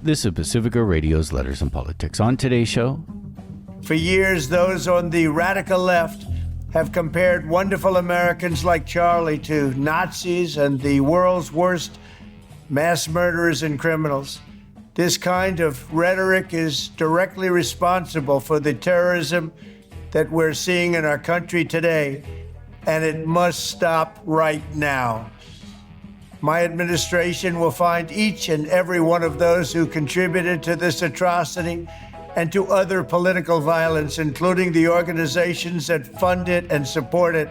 This is Pacifica Radio's Letters and Politics. On today's show, for years, those on the radical left have compared wonderful Americans like Charlie to Nazis and the world's worst mass murderers and criminals. This kind of rhetoric is directly responsible for the terrorism that we're seeing in our country today, and it must stop right now. My administration will find each and every one of those who contributed to this atrocity and to other political violence, including the organizations that fund it and support it.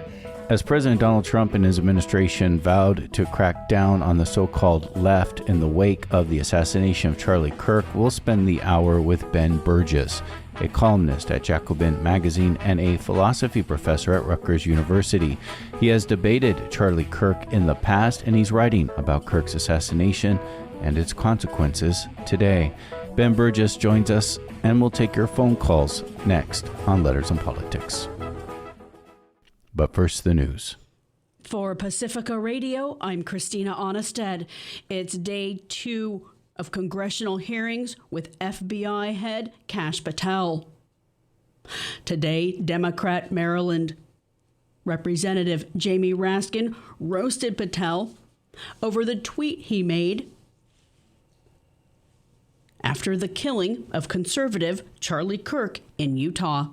As President Donald Trump and his administration vowed to crack down on the so-called left in the wake of the assassination of Charlie Kirk, we'll spend the hour with Ben Burgess, a columnist at Jacobin magazine and a philosophy professor at Rutgers University. He has debated Charlie Kirk in the past, and he's writing about Kirk's assassination and its consequences today. Ben Burgess joins us, and we'll take your phone calls next on Letters and Politics. But first, the news. For Pacifica Radio, I'm Christina Onnested. It's day 2 of congressional hearings with FBI head Kash Patel. Today, Democrat Maryland Representative Jamie Raskin roasted Patel over the tweet he made after the killing of conservative Charlie Kirk in Utah.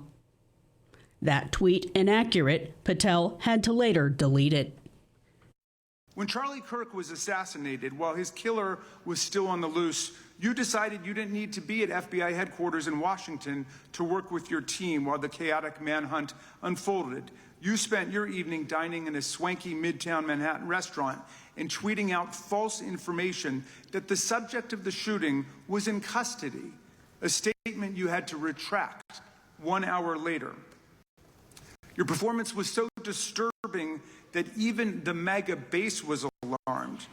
That tweet inaccurate, Patel had to later delete it. When Charlie Kirk was assassinated while his killer was still on the loose, you decided you didn't need to be at FBI headquarters in Washington to work with your team while the chaotic manhunt unfolded. You spent your evening dining in a swanky Midtown Manhattan restaurant and tweeting out false information that the subject of the shooting was in custody, a statement you had to retract 1 hour later. Your performance was so disturbing that even the MAGA base was alarmed.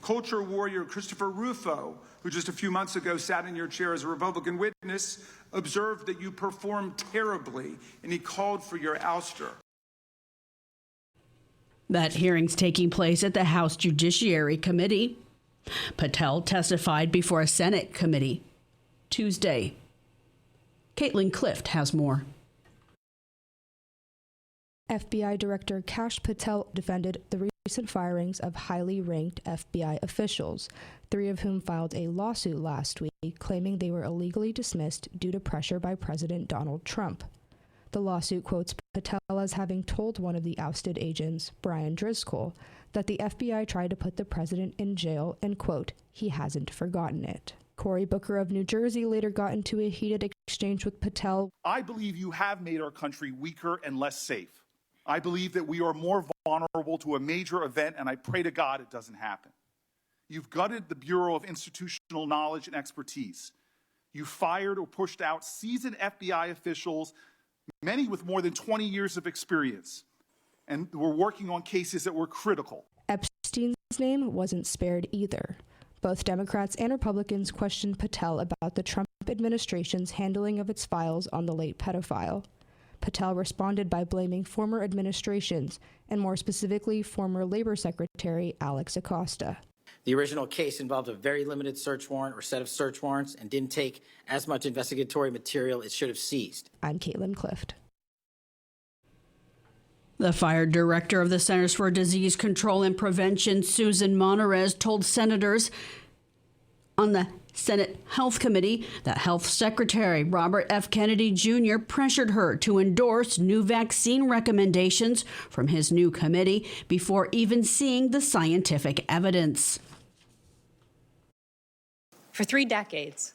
Culture warrior Christopher Rufo, who just a few months ago sat in your chair as a Republican witness, observed that you performed terribly, and he called for your ouster. That hearing's taking place at the House Judiciary Committee. Patel testified before a Senate committee Tuesday. Caitlin Clift has more. FBI Director Kash Patel defended the recent firings of highly ranked FBI officials, 3 of whom filed a lawsuit last week claiming they were illegally dismissed due to pressure by President Donald Trump. The lawsuit quotes Patel as having told one of the ousted agents, Brian Driscoll, that the FBI tried to put the president in jail and, quote, he hasn't forgotten it. Cory Booker of New Jersey later got into a heated exchange with Patel. I believe you have made our country weaker and less safe. I believe that we are more vulnerable to a major event, and I pray to God it doesn't happen. You've gutted the Bureau of Institutional Knowledge and Expertise. You fired or pushed out seasoned FBI officials, many with more than 20 years of experience, and were working on cases that were critical. Epstein's name wasn't spared either. Both Democrats and Republicans questioned Patel about the Trump administration's handling of its files on the late pedophile. Patel responded by blaming former administrations, and more specifically, former Labor Secretary Alex Acosta. The original case involved a very limited search warrant or set of search warrants and didn't take as much investigatory material it should have seized. I'm Caitlin Clift. The fired director of the Centers for Disease Control and Prevention, Susan Monterez, told senators on the Senate Health Committee that Health Secretary Robert F. Kennedy Jr. pressured her to endorse new vaccine recommendations from his new committee before even seeing the scientific evidence. For 3 decades,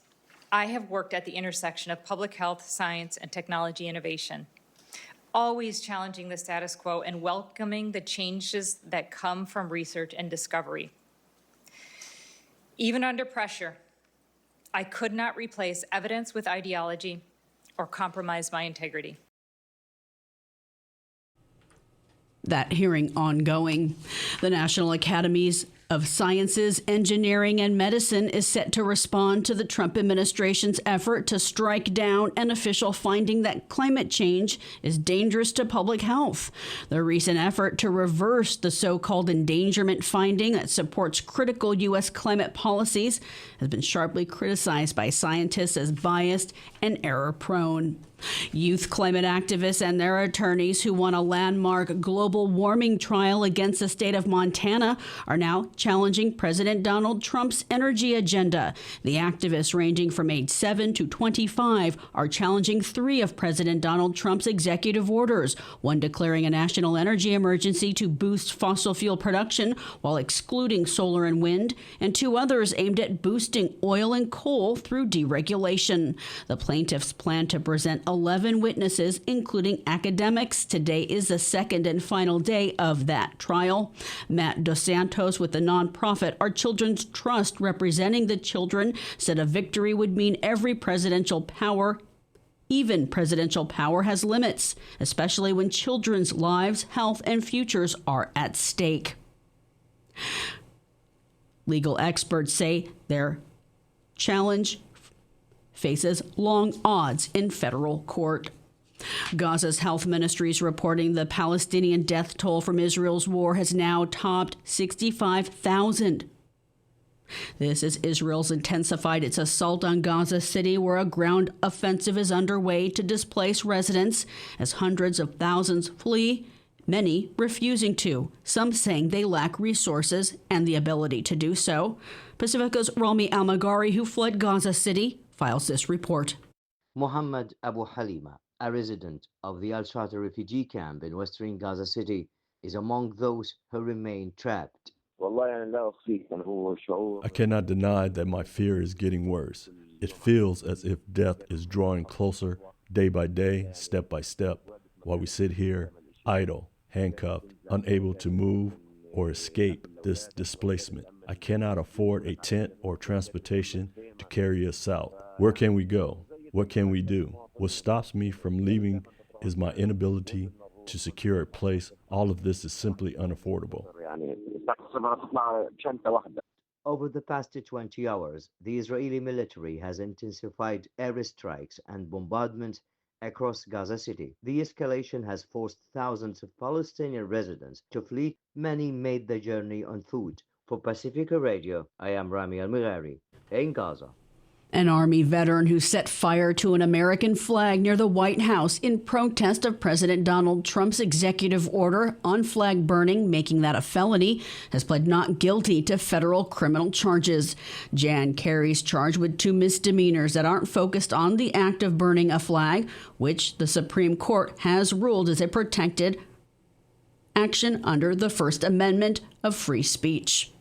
I have worked at the intersection of public health, science, and technology innovation, always challenging the status quo and welcoming the changes that come from research and discovery. Even under pressure, I could not replace evidence with ideology or compromise my integrity. That hearing ongoing. The National Academies of Sciences, Engineering, and Medicine is set to respond to the Trump administration's effort to strike down an official finding that climate change is dangerous to public health. The recent effort to reverse the so-called endangerment finding that supports critical U.S. climate policies has been sharply criticized by scientists as biased and error-prone. Youth climate activists and their attorneys who won a landmark global warming trial against the state of Montana are now challenging President Donald Trump's energy agenda. The activists, ranging from age 7 to 25, are challenging 3 of President Donald Trump's executive orders, one declaring a national energy emergency to boost fossil fuel production while excluding solar and wind, and 2 others aimed at boosting oil and coal through deregulation. The plaintiffs plan to present 11 witnesses, including academics. Today is the second and final day of that trial. Matt Dos Santos with the nonprofit Our Children's Trust, representing the children, said a victory would mean every presidential power, even presidential power, has limits, especially when children's lives, health, and futures are at stake. Legal experts say their challenge faces long odds in federal court. Gaza's health ministry is reporting the Palestinian death toll from Israel's war has now topped 65,000. This as Israel's intensified its assault on Gaza City, where a ground offensive is underway to displace residents as hundreds of thousands flee, many refusing to, some saying they lack resources and the ability to do so. Pacifica's Rami Almagari, who fled Gaza City, files this report. Muhammad Abu Halima, a resident of the Al-Shata refugee camp in western Gaza City, is among those who remain trapped. I cannot deny that my fear is getting worse. It feels as if death is drawing closer day by day, step by step, while we sit here, idle, handcuffed, unable to move or escape this displacement. I cannot afford a tent or transportation to carry us south. Where can we go? What can we do? What stops me from leaving is my inability to secure a place. All of this is simply unaffordable. Over the past 20 hours, the Israeli military has intensified airstrikes and bombardments across Gaza City. The escalation has forced thousands of Palestinian residents to flee. Many made the journey on foot. For Pacifica Radio, I am Rami Al-Mughari in Gaza. An Army veteran who set fire to an American flag near the White House in protest of President Donald Trump's executive order on flag burning, making that a felony, has pled not guilty to federal criminal charges. Jan Kerry's charged with 2 misdemeanors that aren't focused on the act of burning a flag, which the Supreme Court has ruled is a protected action under the First Amendment of free speech.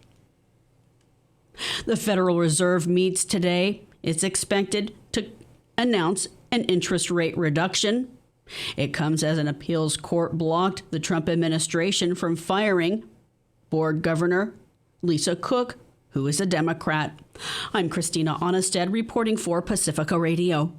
The Federal Reserve meets today. It's expected to announce an interest rate reduction. It comes as an appeals court blocked the Trump administration from firing board governor Lisa Cook, who is a Democrat. I'm Christina Onnested reporting for Pacifica Radio.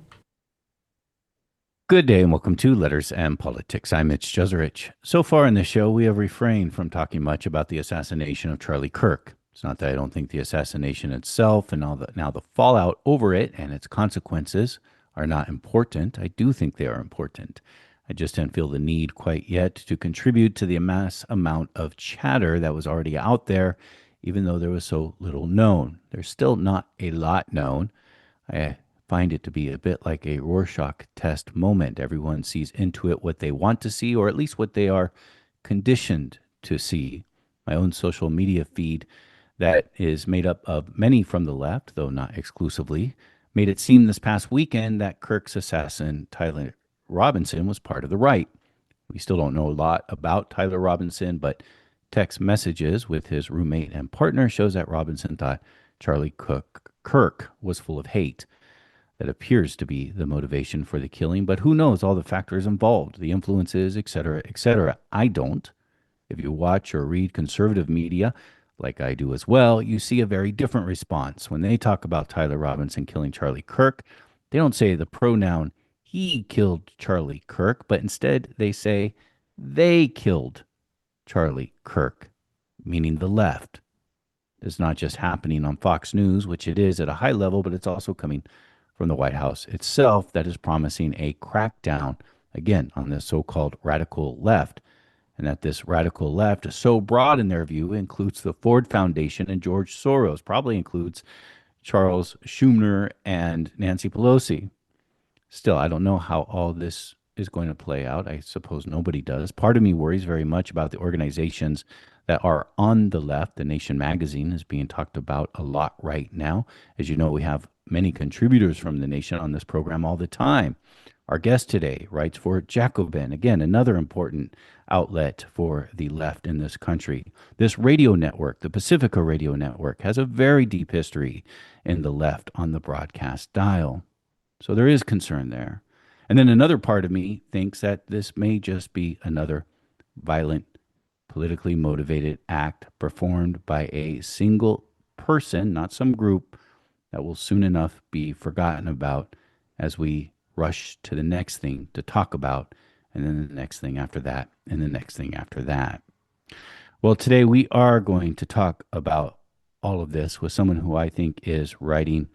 Good day and welcome to Letters and Politics. I'm Mitch Jeserich. So far in the show, we have refrained from talking much about the assassination of Charlie Kirk. It's not that I don't think the assassination itself and now the fallout over it and its consequences are not important. I do think they are important. I just didn't feel the need quite yet to contribute to the mass amount of chatter that was already out there, even though there was so little known. There's still not a lot known. I find it to be a bit like a Rorschach test moment. Everyone sees into it what they want to see, or at least what they are conditioned to see. My own social media feed that is made up of many from the left, though not exclusively, made it seem this past weekend that Kirk's assassin, Tyler Robinson, was part of the right. We still don't know a lot about Tyler Robinson, but text messages with his roommate and partner shows that Robinson thought Charlie Kirk was full of hate. That appears to be the motivation for the killing, but who knows all the factors involved, the influences, etc., etc. I don't. If you watch or read conservative media, like I do as well, you see a very different response. When they talk about Tyler Robinson killing Charlie Kirk, they don't say the pronoun he killed Charlie Kirk, but instead they say they killed Charlie Kirk, meaning the left. is not just happening on Fox News, which it is at a high level, but it's also coming from the White House itself that is promising a crackdown, again, on the so called radical left. And that this radical left is so broad in their view includes the Ford Foundation and George Soros, probably includes Charles Schumer and Nancy Pelosi. Still, I don't know how all this is going to play out. I suppose nobody does. Part of me worries very much about the organizations that are on the left. The Nation magazine is being talked about a lot right now. As you know, we have many contributors from the Nation on this program all the time. Our guest today writes for Jacobin, again, another important outlet for the left in this country. This radio network, the Pacifica Radio Network, has a very deep history in the left on the broadcast dial. So there is concern there. And then another part of me thinks that this may just be another violent, politically motivated act performed by a single person, not some group, that will soon enough be forgotten about as we rush to the next thing to talk about, and then the next thing after that, and the next thing after that. Well, today we are going to talk about all of this with someone who I think is writing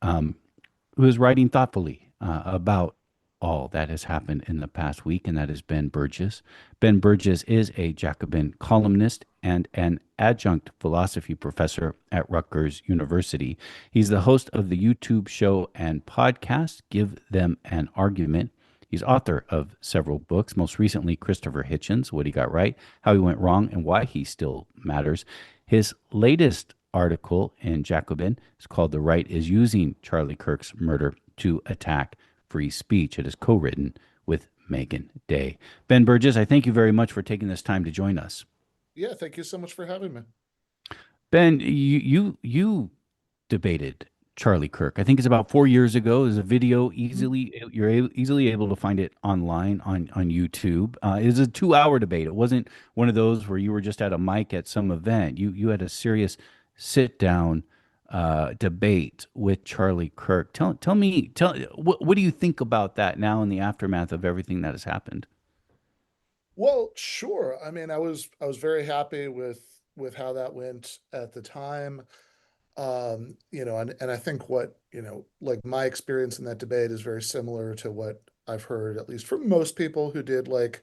thoughtfully about all that has happened in the past week, and that is Ben Burgess. Ben Burgess is a Jacobin columnist and an adjunct philosophy professor at Rutgers University. He's the host of the YouTube show and podcast, Give Them an Argument. He's author of several books, most recently Christopher Hitchens, What He Got Right, How He Went Wrong, and Why He Still Matters. His latest article in Jacobin is called The Right is Using Charlie Kirk's Murder to Attack Free Speech. It is co-written with Megan Day. Ben Burgess, I thank you very much for taking this time to join us. Yeah, thank you so much for having me. Ben, you debated Charlie Kirk. I think it's about 4 years ago. There's a video easily able to find it online on YouTube. It was a 2-hour debate. It wasn't one of those where you were just at a mic at some event. You had a serious sit down debate with Charlie Kirk. Tell me what do you think about that now in the aftermath of everything that has happened? Well, sure. I mean, I was very happy with how that went at the time. And I think what, like my experience in that debate is very similar to what I've heard, at least from most people who did like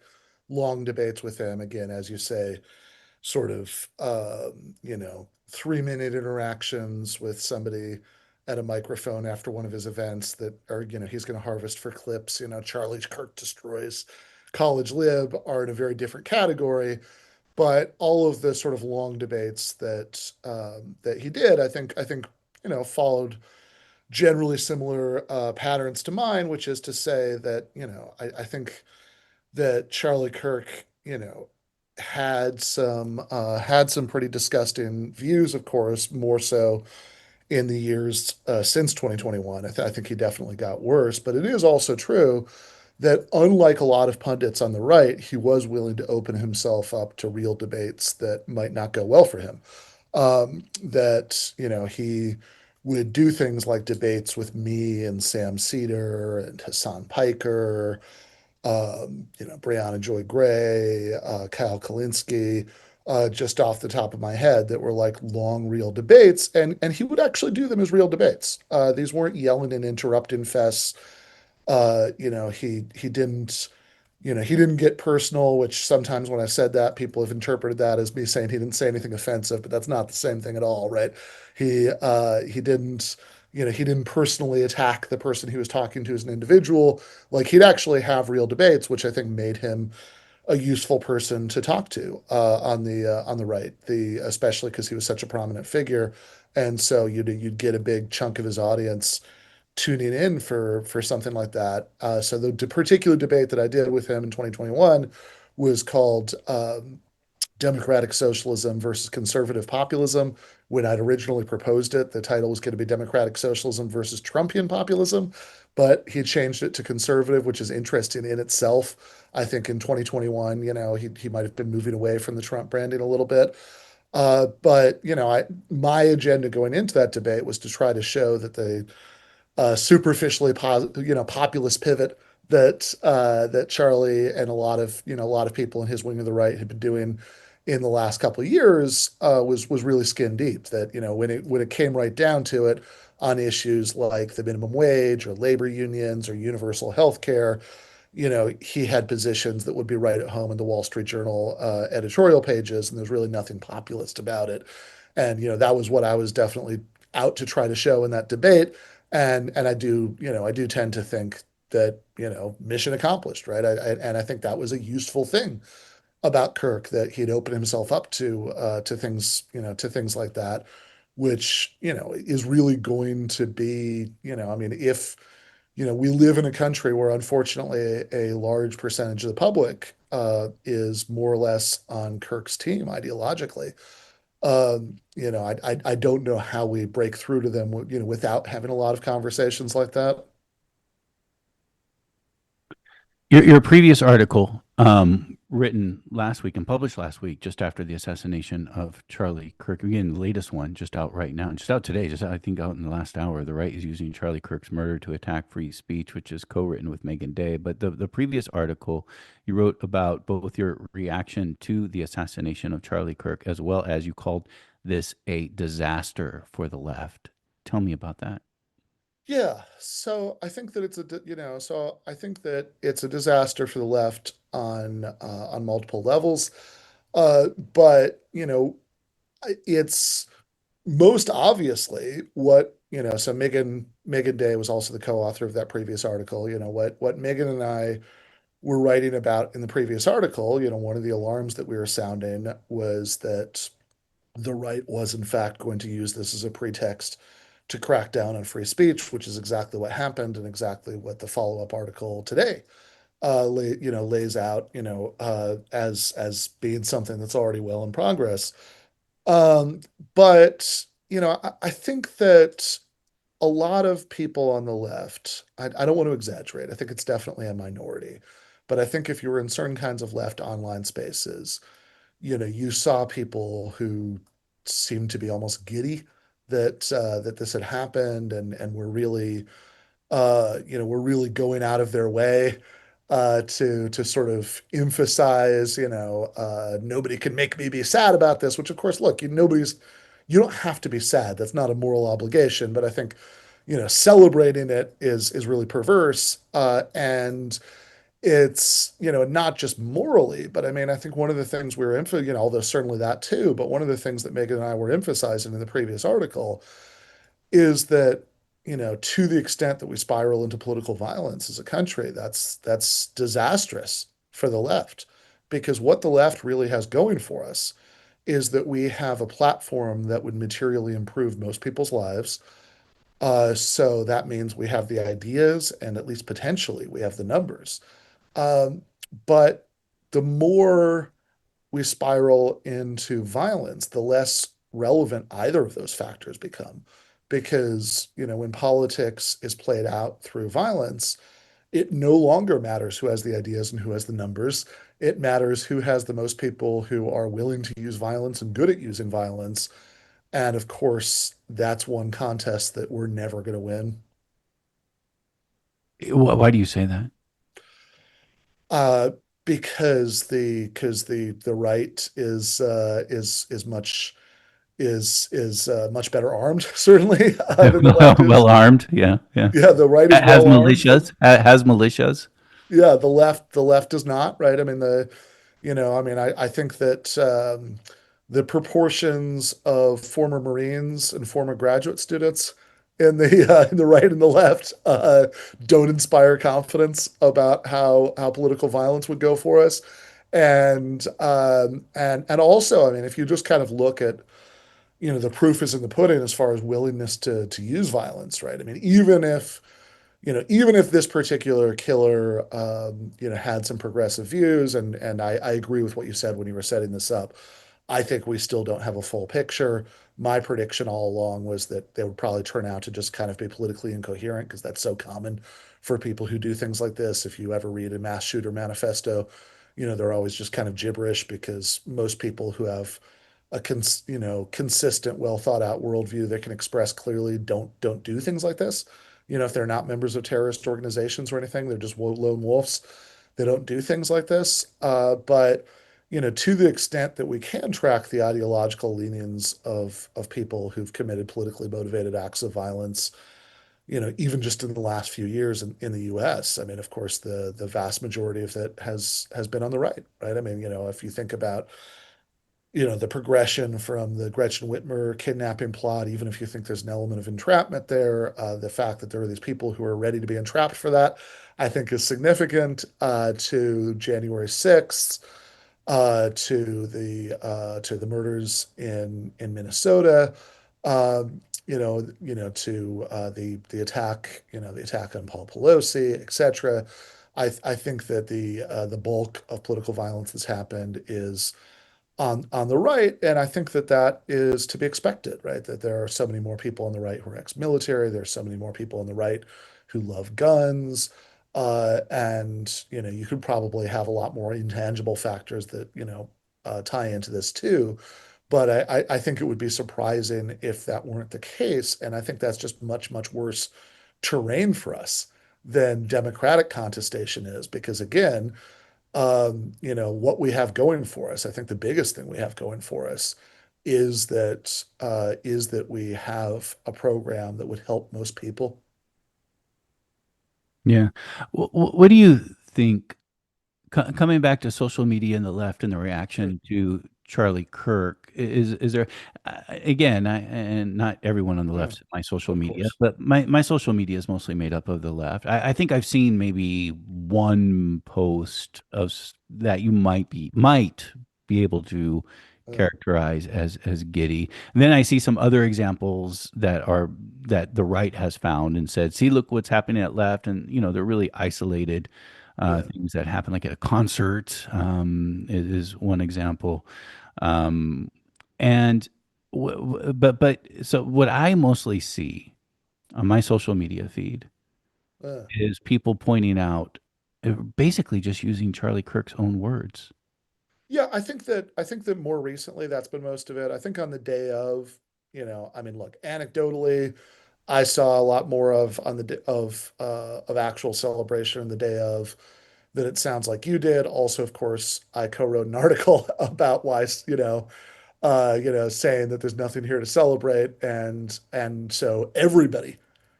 long debates with him. Again, as you say, sort of 3-minute interactions with somebody at a microphone after one of his events that are, he's going to harvest for clips. Charlie Kirk destroys college lib are in a very different category, but all of the sort of long debates that he did, I think followed generally similar patterns to mine, which is to say that I think that Charlie Kirk had some pretty disgusting views, of course, more so in the years since 2021. I think he definitely got worse, but it is also true that unlike a lot of pundits on the right, he was willing to open himself up to real debates that might not go well for him. He would do things like debates with me and Sam Cedar and Hassan Piker, Brianna Joy Gray, Kyle Kalinske, just off the top of my head, that were like long, real debates. And he would actually do them as real debates. These weren't yelling and interrupting fests. He didn't get personal, which sometimes when I said that, people have interpreted that as me saying he didn't say anything offensive, but that's not the same thing at all, right? He didn't personally attack the person he was talking to as an individual. Like, he'd actually have real debates, which I think made him a useful person to talk to on the right, especially because he was such a prominent figure, and so you'd get a big chunk of his audience tuning in for something like that. So the particular debate that I did with him in 2021 was called Democratic Socialism versus Conservative Populism. When I'd originally proposed it, the title was going to be Democratic Socialism versus Trumpian Populism, but he changed it to conservative, which is interesting in itself. I think in 2021, he might have been moving away from the Trump branding a little bit. But my agenda going into that debate was to try to show that the superficially populist pivot that Charlie and a lot of people in his wing of the right had been doing in the last couple of years was really skin deep. That when it came right down to it on issues like the minimum wage or labor unions or universal health care, he had positions that would be right at home in the Wall Street Journal editorial pages, and there's really nothing populist about it. And that was what I was definitely out to try to show in that debate. And I do tend to think that mission accomplished, right? And I think that was a useful thing about Kirk, that he'd open himself up to things, to things like that, which is really going to be, I mean, if we live in a country where unfortunately a large percentage of the public is more or less on Kirk's team ideologically. I don't know how we break through to them, without having a lot of conversations like that. Your previous article, written last week and published last week, just after the assassination of Charlie Kirk, again, the latest one, just out right now, just out today, just I think out in the last hour. The right is using Charlie Kirk's murder to attack free speech, which is co-written with Megan Day. But the previous article, you wrote about both your reaction to the assassination of Charlie Kirk, as well as you called this a disaster for the left. Tell me about that. Yeah, so I think that it's a disaster for the left on multiple levels. But it's most obviously so Megan Day was also the co-author of that previous article. What Megan and I were writing about in the previous article, one of the alarms that we were sounding was that the right was in fact going to use this as a pretext to crack down on free speech, which is exactly what happened and exactly what the follow-up article today lays out, as being something that's already well in progress. Um, but I think that a lot of people on the left, I don't want to exaggerate. I think it's definitely a minority, but I think if you were in certain kinds of left online spaces, you saw people who seemed to be almost giddy that this had happened, and were really going out of their way to sort of emphasize, nobody can make me be sad about this. Which, of course, look, you don't have to be sad. That's not a moral obligation. But I think, celebrating it is really perverse, and it's not just morally, but I mean, I think one of the things we were although certainly that too, but one of the things that Megan and I were emphasizing in the previous article is that to the extent that we spiral into political violence as a country, that's disastrous for the left, because what the left really has going for us is that we have a platform that would materially improve most people's lives. So that means we have the ideas, and at least potentially we have the numbers. um, but the more we spiral into violence, the less relevant either of those factors become. Because, when politics is played out through violence, it no longer matters who has the ideas and who has the numbers. It matters who has the most people who are willing to use violence and good at using violence. And of course, that's one contest that we're never going to win. Why do you say that? uh, because the right is much better armed, certainly, than the left is. Well armed, yeah, yeah. Yeah, the right is Has well armed. militias, has militias. Yeah, the left does not, right? I mean, I think that the proportions of former Marines and former graduate students in the right and the left don't inspire confidence about how political violence would go for us. And also, I mean, if you just kind of look at, the proof is in the pudding as far as willingness to use violence, right? I mean, even if this particular killer, had some progressive views, and I agree with what you said when you were setting this up. I think we still don't have a full picture. My prediction all along was that they would probably turn out to just kind of be politically incoherent, because that's so common for people who do things like this. If you ever read a mass shooter manifesto, they're always just kind of gibberish, because most people who have a consistent, well thought out worldview that can express clearly don't do things like this. If they're not members of terrorist organizations or anything, they're just lone wolves. They don't do things like this. But to the extent that we can track the ideological leanings of people who've committed politically motivated acts of violence, even just in the last few years in the US. I mean, of course, the vast majority of it has been on the right, right? I mean, if you think about, the progression from the Gretchen Whitmer kidnapping plot, even if you think there's an element of entrapment there, the fact that there are these people who are ready to be entrapped for that, I think is significant, to January 6th, to the murders in Minnesota, to the attack, the attack on Paul Pelosi, etc. I think that the bulk of political violence that's happened is on the right, and I think that that is to be expected, right? That there are so many more people on the right who are ex-military. There's so many more people on the right who love guns, and you could probably have a lot more intangible factors that tie into this too. But I think it would be surprising if that weren't the case, and I think that's just much, much worse terrain for us than Democratic contestation is, because again, what we have going for us, I think the biggest thing we have going for us is that we have a program that would help most people. Yeah. What do you think, coming back to social media and the left and the Sure. reaction to Charlie Kirk, is there, again, and not everyone on the Yeah, left's my social of media, course. but my social media is mostly made up of the left. I think I've seen maybe one post that you might be able to Yeah, characterize as giddy. And then I see some other examples that the right has found and said, see, look what's happening at left, and they're really isolated yeah. things that happen, like at a concert, is one example. Um, and but so what I mostly see on my social media feed Yeah. is people pointing out, basically just using Charlie Kirk's own words. Yeah, I think that more recently that's been most of it. I think on the day of, I mean, look, anecdotally, I saw a lot more of on the of actual celebration on the day of than it sounds like you did. Also, of course, I co-wrote an article about why, saying that there's nothing here to celebrate, and so everybody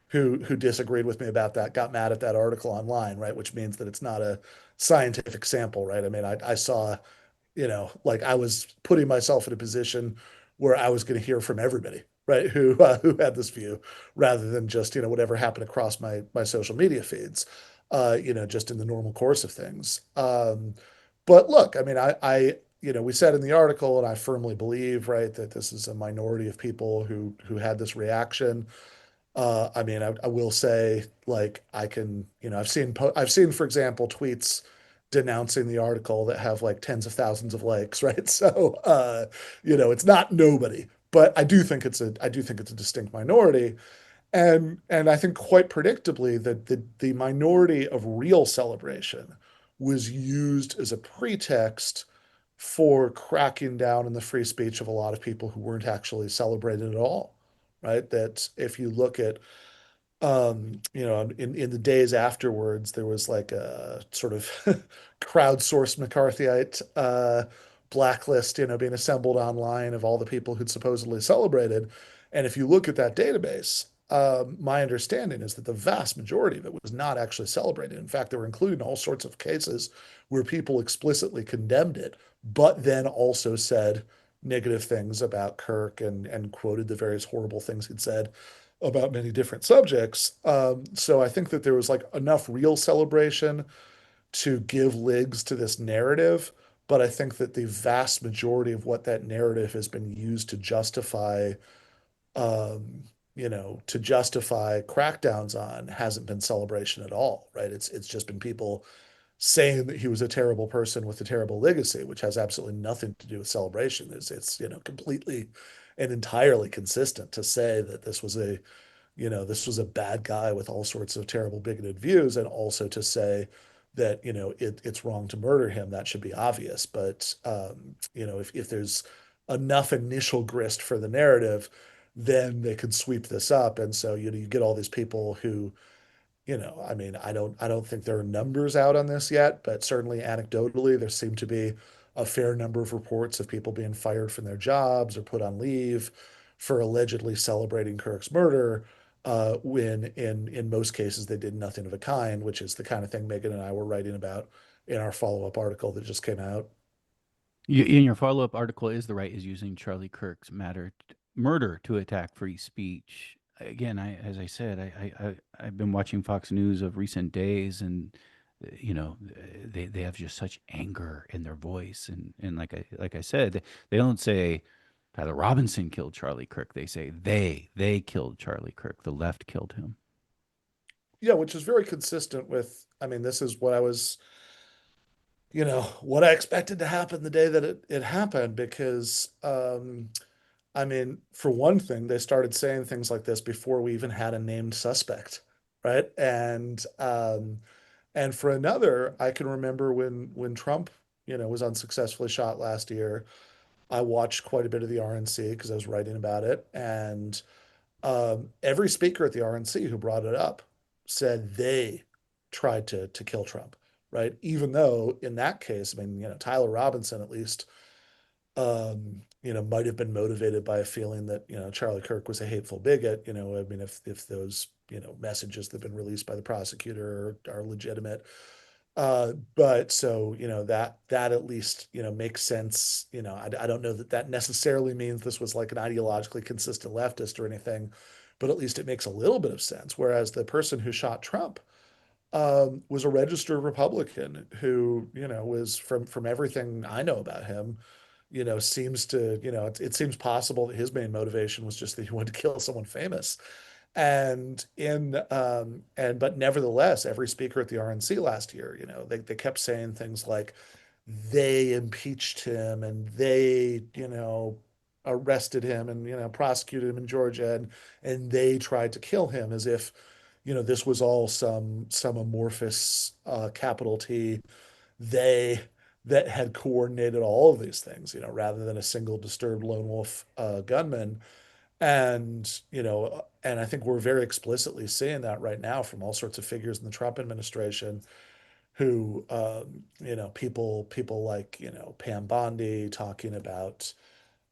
who disagreed with me about that got mad at that article online, right? Which means that it's not a scientific sample, right? I mean, I saw, like I was putting myself in a position where I was going to hear from everybody, right? Who had this view, rather than just whatever happened across my social media feeds, just in the normal course of things. But look, I mean, we said in the article, and I firmly believe, right, that this is a minority of people who had this reaction. I mean, I will say, like, I've seen, for example, tweets denouncing the article that have like tens of thousands of likes, right? So, it's not nobody, but I do think it's a distinct minority, and I think quite predictably that the minority of real celebration was used as a pretext for cracking down on the free speech of a lot of people who weren't actually celebrated at all, right? That if you look at in the days afterwards, there was like a sort of crowdsourced McCarthyite blacklist, being assembled online of all the people who'd supposedly celebrated. And if you look at that database, my understanding is that the vast majority of it was not actually celebrated. In fact, they were including all sorts of cases where people explicitly condemned it, but then also said negative things about Kirk and quoted the various horrible things he'd said about many different subjects. So I think that there was like enough real celebration to give legs to this narrative, but I think that the vast majority of what that narrative has been used to justify, crackdowns on hasn't been celebration at all, right? It's just been people saying that he was a terrible person with a terrible legacy, which has absolutely nothing to do with celebration. It's completely and entirely consistent to say that this was a bad guy with all sorts of terrible bigoted views, and also to say that it's wrong to murder him. That should be obvious. But if there's enough initial grist for the narrative, then they could sweep this up, and so you get all these people who, I mean, I don't think there are numbers out on this yet, but certainly anecdotally there seem to be a fair number of reports of people being fired from their jobs or put on leave for allegedly celebrating Kirk's murder, when in most cases they did nothing of a kind, which is the kind of thing Megan and I were writing about in our follow-up article that just came out. In your follow-up article, is the right is using Charlie Kirk's murder to attack free speech. Again, as I said, I've been watching Fox News of recent days, and they have just such anger in their voice, and like I said, they don't say Tyler Robinson killed Charlie Kirk. They say they killed Charlie Kirk. The left killed him. Yeah, which is very consistent with, I mean, this is what I was, what I expected to happen the day that it happened, because I mean, for one thing, they started saying things like this before we even had a named suspect, right? And for another, I can remember when Trump, was unsuccessfully shot last year. I watched quite a bit of the RNC because I was writing about it, and every speaker at the RNC who brought it up said they tried to kill Trump, right? Even though in that case, I mean, Tyler Robinson at least, might have been motivated by a feeling that, Charlie Kirk was a hateful bigot. I mean, if those, messages that have been released by the prosecutor are legitimate. But so, that at least, makes sense. I don't know that necessarily means this was like an ideologically consistent leftist or anything, but at least it makes a little bit of sense. Whereas the person who shot Trump, was a registered Republican who, was from everything I know about him, seems to, it seems possible that his main motivation was just that he wanted to kill someone famous. But nevertheless, every speaker at the RNC last year, they kept saying things like they impeached him and they, arrested him and, prosecuted him in Georgia, and they tried to kill him, as if, this was all some amorphous, capital T, they that had coordinated all of these things, rather than a single disturbed lone wolf, gunman. And I think we're very explicitly seeing that right now from all sorts of figures in the Trump administration who, people like, Pam Bondi talking about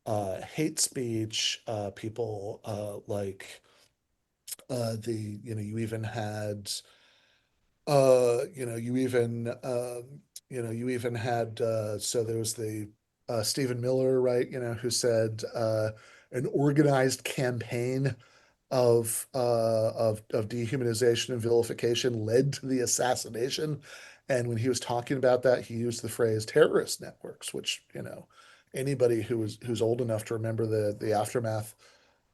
hate speech, people like the, you even had, you even had, so there was the Stephen Miller, right, who said an organized campaign of dehumanization and vilification led to the assassination. And when he was talking about that, he used the phrase terrorist networks, which, anybody who's old enough to remember the aftermath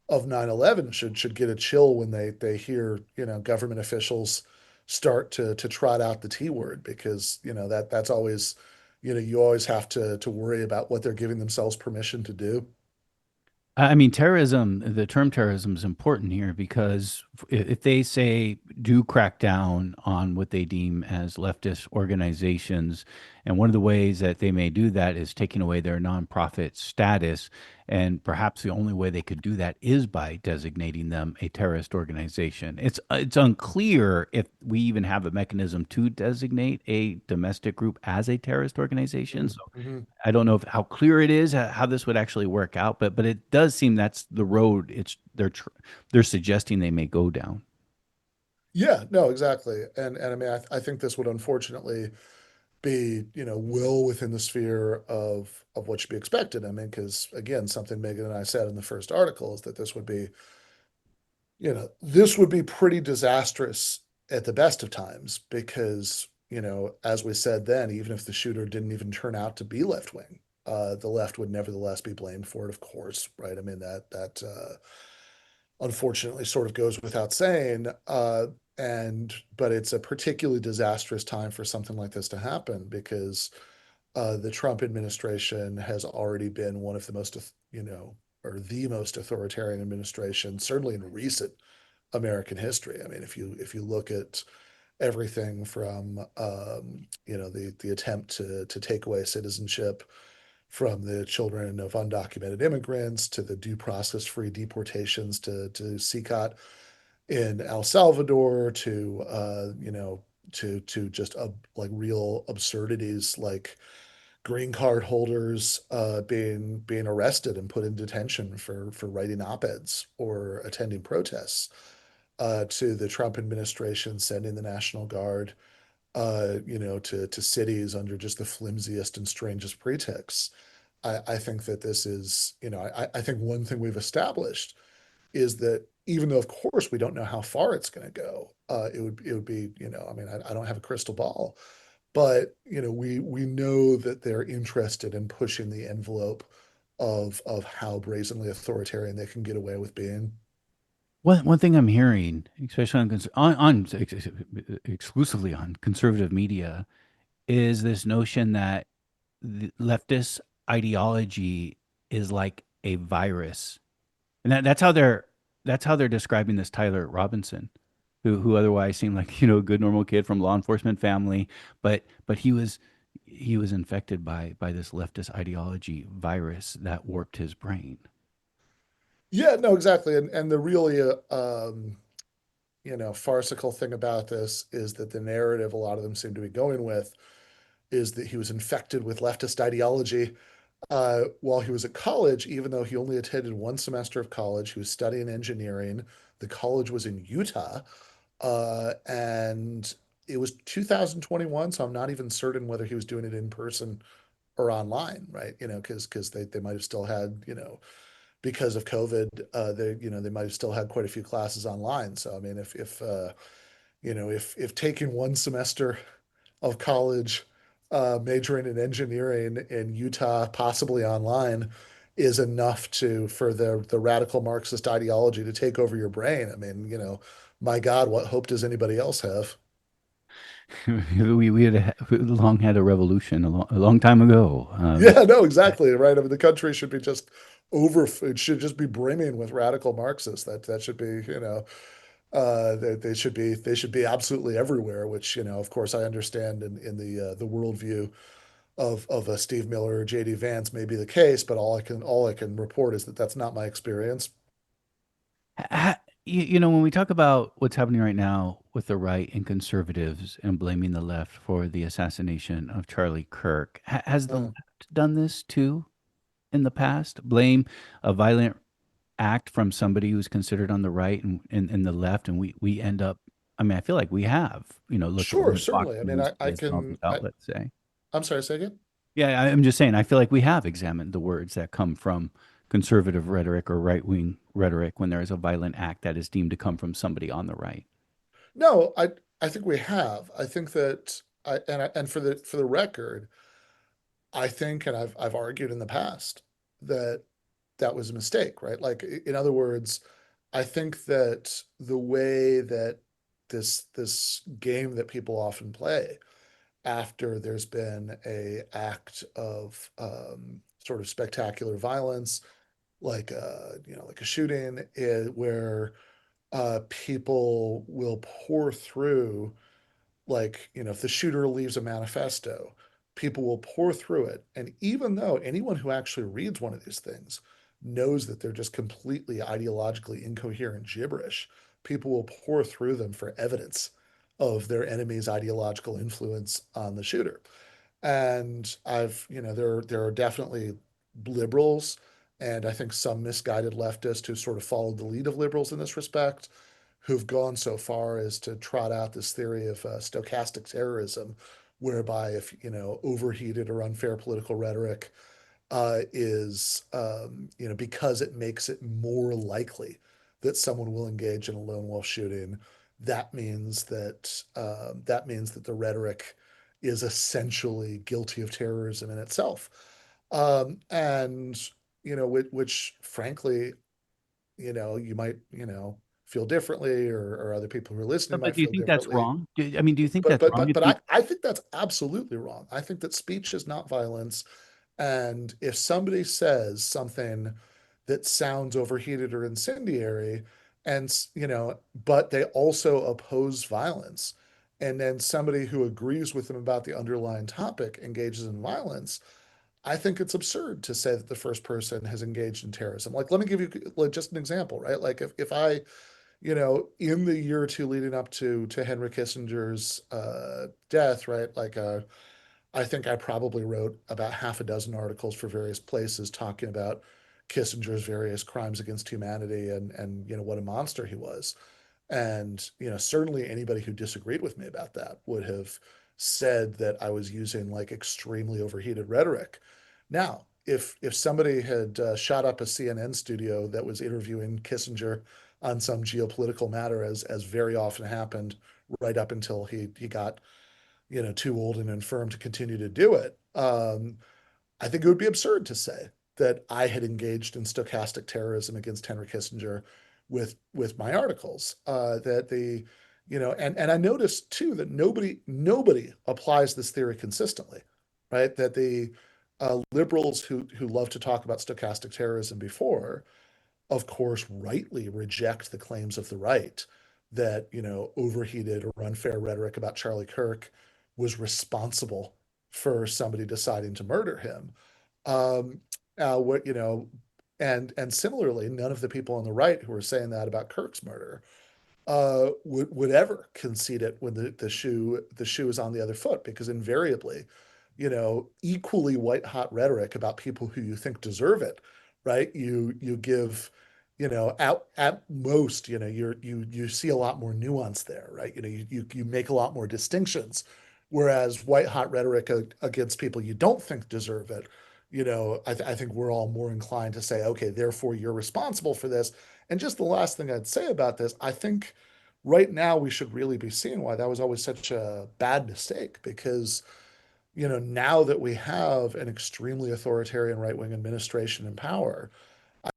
of 9/11 should get a chill when they hear, government officials start to trot out the T word, because, that's always, you always have to worry about what they're giving themselves permission to do. I mean, the term terrorism is important here because if they say do crack down on what they deem as leftist organizations, and one of the ways that they may do that is taking away their nonprofit status, and perhaps the only way they could do that is by designating them a terrorist organization. It's unclear if we even have a mechanism to designate a domestic group as a terrorist organization. So Mm-hmm. I don't know how clear it is how this would actually work out, but it does seem that's the road they're suggesting they may go down. Yeah, no, exactly. And I mean, I think this would unfortunately be, well within the sphere of what should be expected. I mean, because again, something Megan and I said in the first article is that this would be pretty disastrous at the best of times, because, as we said then, even if the shooter didn't even turn out to be left wing, the left would nevertheless be blamed for it, of course, right? I mean, that unfortunately sort of goes without saying. But it's a particularly disastrous time for something like this to happen, because the Trump administration has already been one of the most, or the most authoritarian administration, certainly in recent American history. I mean, if you look at everything from, the attempt to take away citizenship from the children of undocumented immigrants, to the due process free deportations to CCOT in El Salvador, to just like real absurdities like green card holders being arrested and put in detention for writing op-eds or attending protests, to the Trump administration sending the National Guard, to cities under just the flimsiest and strangest pretexts. I think that this is, I think one thing we've established is that even though, of course, we don't know how far it's going to go, it would be, I mean, I don't have a crystal ball, but we know that they're interested in pushing the envelope of how brazenly authoritarian they can get away with being. One thing I'm hearing, especially exclusively on conservative media, is this notion that the leftist ideology is like a virus, and that's how they're describing this Tyler Robinson, who otherwise seemed like a good normal kid from law enforcement family, but he was infected by this leftist ideology virus that warped his brain. Yeah, no, exactly. And the really farcical thing about this is that the narrative a lot of them seem to be going with is that he was infected with leftist ideology while he was at college, even though he only attended one semester of college. He was studying engineering. The college was in Utah, and it was 2021, so I'm not even certain whether he was doing it in person or online, right? Because they might have still had, because of COVID, they might have still had quite a few classes online. So I mean, if taking one semester of college, majoring in engineering in Utah, possibly online, is enough for the radical Marxist ideology to take over your brain. I mean, my God, what hope does anybody else have? We had long had a revolution a long time ago. Yeah, no, exactly, right. I mean, the country should be just it should just be brimming with radical Marxists. That should be, they should be absolutely everywhere. Which, of course, I understand in the worldview of a Steve Miller or JD Vance may be the case, but all I can report is that that's not my experience. When we talk about what's happening right now with the right and conservatives and blaming the left for the assassination of Charlie Kirk, has the Uh, left done this too in the past? Blame a violent act from somebody who's considered on the right and the left, and we end up. I mean, I feel like we have. Look at sure, what Fox certainly. I mean, News I and all these can. outlets say. I'm sorry, say again. Yeah, I'm just saying. I feel like we have examined the words that come from conservative rhetoric or right wing rhetoric when there is a violent act that is deemed to come from somebody on the right. No, I think we have. I think that and for the record, I think, and I've argued in the past that that was a mistake, right? Like, in other words, I think that the way that this game that people often play after there's been a act of sort of spectacular violence, like like a shooting, where people will pour through, like, if the shooter leaves a manifesto, people will pour through it. And even though anyone who actually reads one of these things knows that they're just completely ideologically incoherent gibberish, people will pour through them for evidence of their enemy's ideological influence on the shooter. And there are definitely liberals, and I think some misguided leftists who sort of followed the lead of liberals in this respect, who've gone so far as to trot out this theory of stochastic terrorism, whereby if overheated or unfair political rhetoric is because it makes it more likely that someone will engage in a lone wolf shooting, that means that the rhetoric is essentially guilty of terrorism in itself, and which frankly, you might feel differently, or other people who are listening But might do you feel think that's differently. wrong? I mean, do you think But that's but wrong? but If but you, I think that's absolutely wrong. I think that speech is not violence, and if somebody says something that sounds overheated or incendiary, and but they also oppose violence, and then somebody who agrees with them about the underlying topic engages in violence, I think it's absurd to say that the first person has engaged in terrorism. Like, let me give you, like, just an example, right? Like, if I, in the year or two leading up to Henry Kissinger's death, right? Like, I think I probably wrote about half a dozen articles for various places talking about Kissinger's various crimes against humanity and what a monster he was. And certainly anybody who disagreed with me about that would have said that I was using like extremely overheated rhetoric. Now, if somebody had shot up a CNN studio that was interviewing Kissinger on some geopolitical matter, as very often happened, right up until he got too old and infirm to continue to do it, I think it would be absurd to say that I had engaged in stochastic terrorism against Henry Kissinger with my articles. That the and I noticed too that nobody applies this theory consistently, right? That the liberals who love to talk about stochastic terrorism before, of course, rightly reject the claims of the right that overheated or unfair rhetoric about Charlie Kirk was responsible for somebody deciding to murder him. What and similarly, none of the people on the right who are saying that about Kirk's murder would ever concede it when the shoe is on the other foot, because invariably, equally white hot rhetoric about people who you think deserve it, right? You give, at most, you see a lot more nuance there, right? You make a lot more distinctions, whereas white hot rhetoric against people you don't think deserve it, I think we're all more inclined to say, okay, therefore you're responsible for this. And just the last thing I'd say about this, I think right now we should really be seeing why that was always such a bad mistake, because now that we have an extremely authoritarian right-wing administration in power,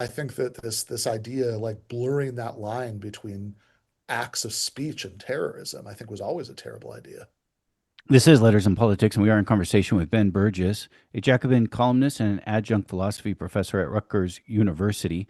I think that this idea, like blurring that line between acts of speech and terrorism, I think was always a terrible idea. This is Letters in Politics, and we are in conversation with Ben Burgess, a Jacobin columnist and an adjunct philosophy professor at Rutgers University.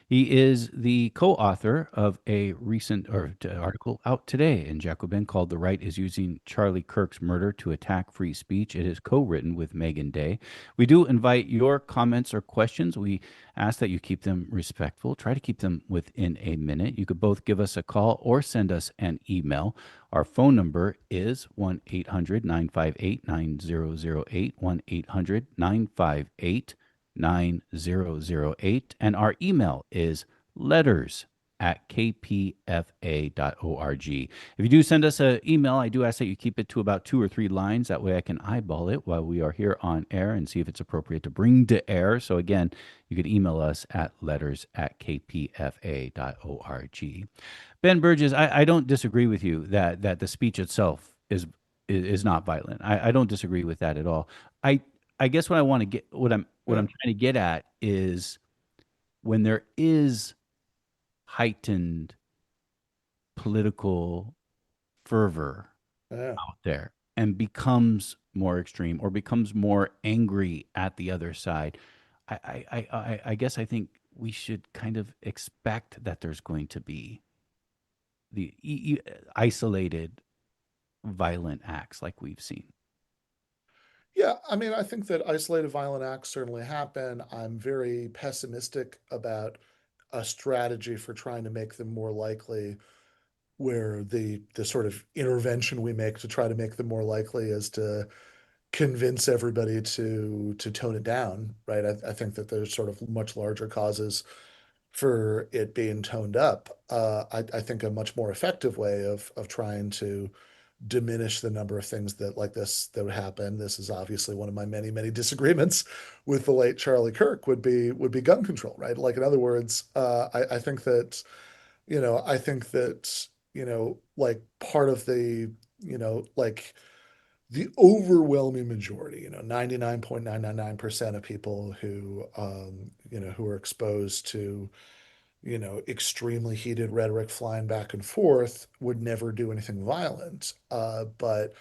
He is the co-author of a recent article out today in Jacobin called "The Right is Using Charlie Kirk's Murder to Attack Free Speech." It is co-written with Megan Day. We do invite your comments or questions. We ask that you keep them respectful. Try to keep them within a minute. You could both give us a call or send us an email. Our phone number is 1-800-958-9008, 1-800-958-9008, and our email is letters@kpfa.org. If you do send us an email, I do ask that you keep it to about 2 or 3 lines. That way I can eyeball it while we are here on air and see if it's appropriate to bring to air. So again, you can email us at letters@kpfa.org. Ben Burgess, I don't disagree with you that the speech itself is not violent. I don't disagree with that at all. I guess what I want to get what I'm trying to get at is when there is heightened political fervor Yeah. out there and becomes more extreme or becomes more angry at the other side, I guess I think we should kind of expect that there's going to be the isolated violent acts like we've seen. Yeah, I mean, I think that isolated violent acts certainly happen. I'm very pessimistic about a strategy for trying to make them more likely, where the sort of intervention we make to try to make them more likely is to convince everybody to tone it down, right? I think that there's sort of much larger causes for it being toned up. I think a much more effective way of trying to diminish the number of things that like this that would happen. This is obviously one of my many disagreements with the late Charlie Kirk would be gun control, right? Like in other words, I think that like part of the like the overwhelming majority, 99.999% of people who are exposed to extremely heated rhetoric flying back and forth would never do anything violent. But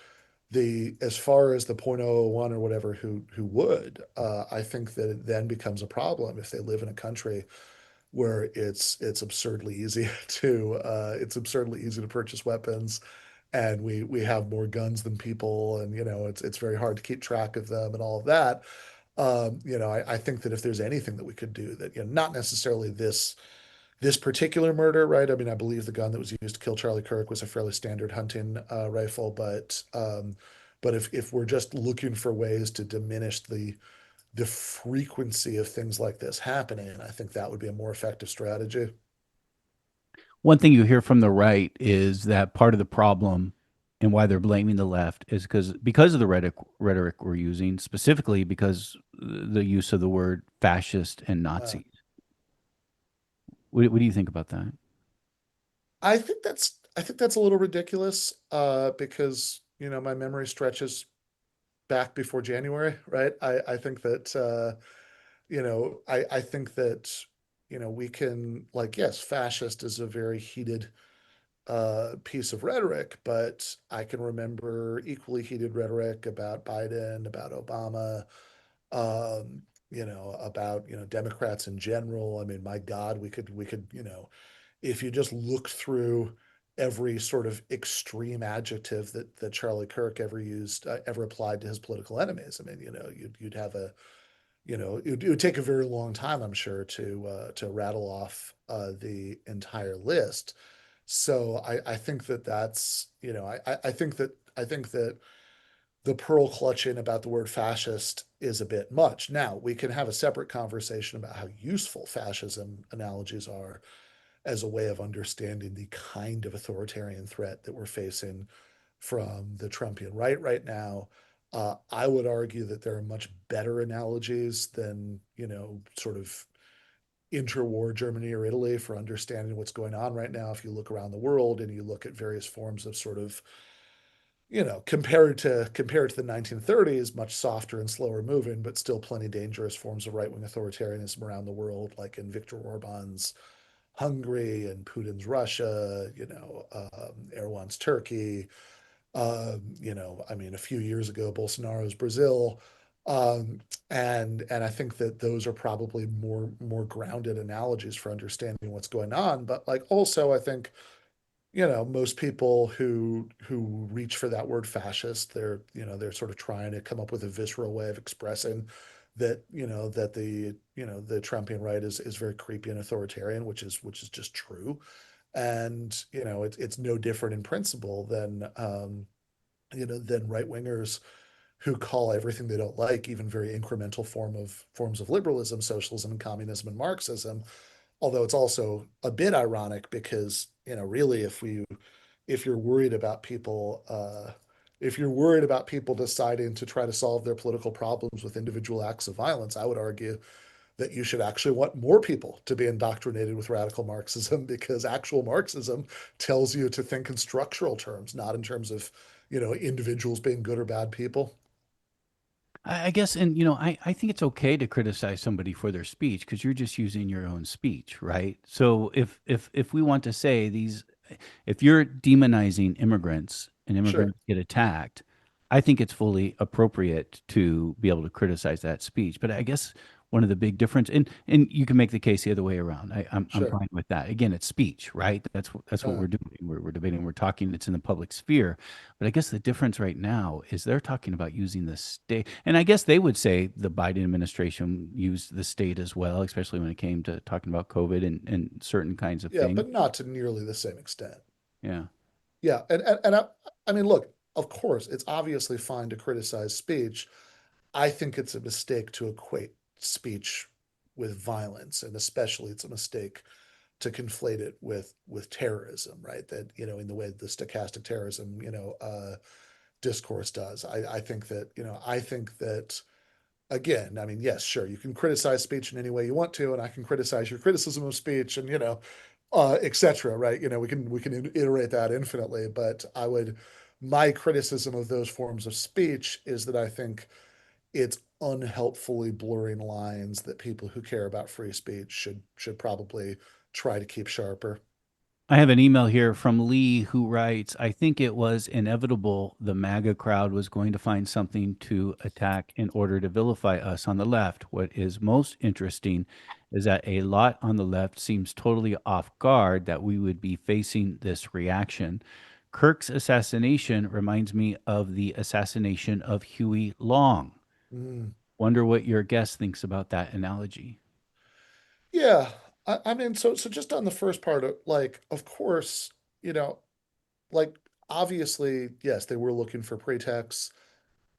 as far as the 0.001 or whatever who would, I think that it then becomes a problem if they live in a country where it's absurdly easy to purchase weapons, and we have more guns than people, and it's very hard to keep track of them and all of that. I think that if there's anything that we could do that, not necessarily this particular murder, right? I mean, I believe the gun that was used to kill Charlie Kirk was a fairly standard hunting rifle, but But if we're just looking for ways to diminish the frequency of things like this happening, I think that would be a more effective strategy. One thing you hear from the right is that part of the problem and why they're blaming the left is because of the rhetoric we're using, specifically because the use of the word fascist and Uh, Nazi. What do you think about that? I think that's a little ridiculous, because my memory stretches back before January, right? I think that I think that we can, like, yes, fascist is a very heated piece of rhetoric, but I can remember equally heated rhetoric about Biden, about Obama, about Democrats in general. I mean, my God, we could if you just looked through every sort of extreme adjective that Charlie Kirk ever used, ever applied to his political enemies. I mean, you'd have a it would take a very long time, I'm sure, to rattle off the entire list. So I think that's I think that the pearl clutching about the word fascist is a bit much. Now we can have a separate conversation about how useful fascism analogies are as a way of understanding the kind of authoritarian threat that we're facing from the Trumpian right now. I would argue that there are much better analogies than, sort of interwar Germany or Italy for understanding what's going on right now. If you look around the world and you look at various forms of sort of, compared to the 1930s, much softer and slower moving, but still plenty dangerous forms of right wing authoritarianism around the world, like in Viktor Orban's Hungary and Putin's Russia, Erdogan's Turkey, I mean, a few years ago, Bolsonaro's Brazil. Um, and I think that those are probably more grounded analogies for understanding what's going on. But, like, also, I think most people who reach for that word fascist, they're sort of trying to come up with a visceral way of expressing that the Trumpian right is very creepy and authoritarian, which is just true. And it's no different in principle than right wingers who call everything they don't like, even very incremental forms of liberalism, socialism and communism and Marxism. Although it's also a bit ironic because, really, if you're worried about people, if you're worried about people deciding to try to solve their political problems with individual acts of violence, I would argue that you should actually want more people to be indoctrinated with radical Marxism, because actual Marxism tells you to think in structural terms, not in terms of, individuals being good or bad people. I guess, and I think it's okay to criticize somebody for their speech because you're just using your own speech, right? So if we want to say these, if you're demonizing immigrants and Sure. immigrants get attacked, I think it's fully appropriate to be able to criticize that speech. But I guess one of the big difference, and you can make the case the other way around. I'm Sure. fine with that. Again, it's speech, right? That's what Uh, we're doing. We're debating. We're talking. It's in the public sphere. But I guess the difference right now is they're talking about using the state, and I guess they would say the Biden administration used the state as well, especially when it came to talking about COVID and certain kinds of yeah, things. but not to nearly the same extent. Yeah. Yeah, and I mean, look, of course, it's obviously fine to criticize speech. I think it's a mistake to equate speech with violence, and especially it's a mistake to conflate it with terrorism, right? That, in the way the stochastic terrorism, discourse does. I think that again, I mean, yes, sure, you can criticize speech in any way you want to, and I can criticize your criticism of speech, and etc. Right? We can iterate that infinitely, but my criticism of those forms of speech is that I think it's unhelpfully blurring lines that people who care about free speech should probably try to keep sharper. I have an email here from Lee who writes, I think it was inevitable the MAGA crowd was going to find something to attack in order to vilify us on the left. What is most interesting is that a lot on the left seems totally off guard that we would be facing this reaction. Kirk's assassination reminds me of the assassination of Huey Long. Mm. Wonder what your guest thinks about that analogy. Yeah, I mean, so just on the first part of, like, of course, you know, like, obviously, yes, they were looking for pretexts.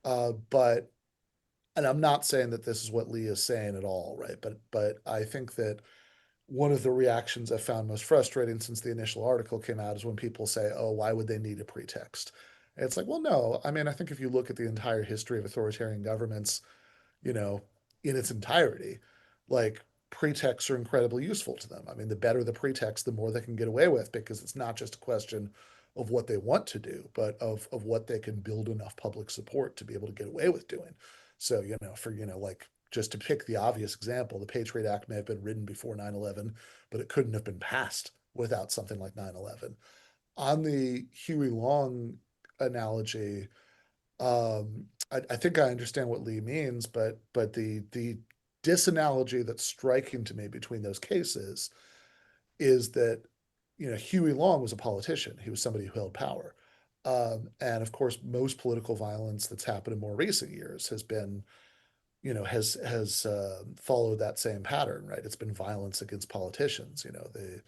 But and I'm not saying that this is what Lee is saying at all, right? But I think that one of the reactions I found most frustrating since the initial article came out is when people say, "Oh, why would they need a pretext?" And it's like, well, no. I mean, I think if you look at the entire history of authoritarian governments, you know, in its entirety, like pretexts are incredibly useful to them. I mean, the better the pretext, the more they can get away with, because it's not just a question of what they want to do, but of what they can build enough public support to be able to get away with doing. So, like just to pick the obvious example, the Patriot Act may have been written before 9/11, but it couldn't have been passed without something like 9/11. On the Huey Long analogy, I think I understand what Lee means, but the disanalogy that's striking to me between those cases is that Huey Long was a politician. He was somebody who held power, and of course, most political violence that's happened in more recent years has been has followed that same pattern, right? It's been violence against politicians. The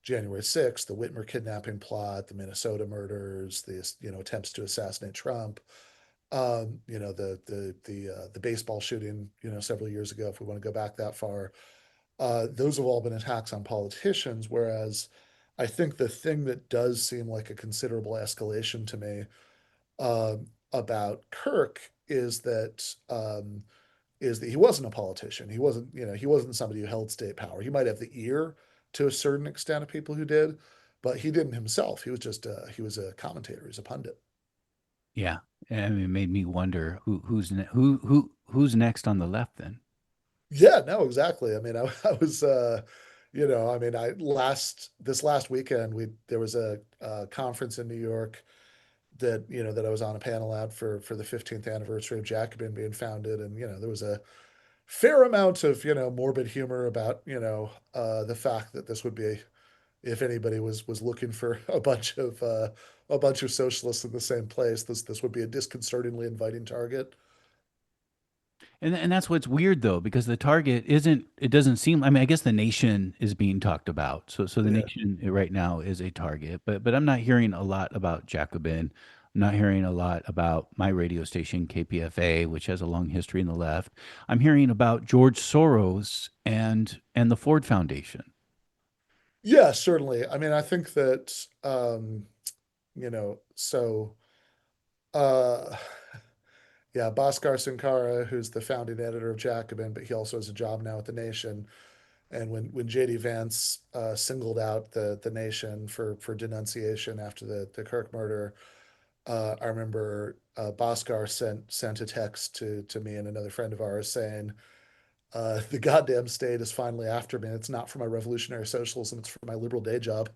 January 6th, the Whitmer kidnapping plot, the Minnesota murders, the attempts to assassinate Trump, the baseball shooting, several years ago, if we want to go back that far. Those have all been attacks on politicians, whereas I think the thing that does seem like a considerable escalation to me about Kirk is that he wasn't a politician. He wasn't somebody who held state power. He might have the ear to a certain extent of people who did, but he didn't himself. He was a commentator. He was a pundit. Yeah. I mean, it made me wonder who's next on the left then. Yeah, no, exactly. I mean, I was, I mean, this last weekend there was a conference in New York that I was on a panel at for the 15th anniversary of Jacobin being founded, and there was a fair amount of morbid humor about the fact that this would be, if anybody was looking for a bunch of socialists in the same place, this would be a disconcertingly inviting target. And that's what's weird though, because the target isn't. It doesn't seem. I mean, I guess the nation is being talked about. So the Yeah. nation right now is a target. But I'm not hearing a lot about Jacobin. I'm not hearing a lot about my radio station KPFA, which has a long history in the left. I'm hearing about George Soros and the Ford Foundation. Yeah, certainly. I mean, I think that so uh yeah, Bhaskar Sankara, who's the founding editor of Jacobin, but he also has a job now at the Nation. And when JD Vance singled out the Nation for denunciation after the Kirk murder, I remember Bhaskar sent a text to me and another friend of ours saying, "The goddamn state is finally after me. It's not for my revolutionary socialism; it's for my liberal day job."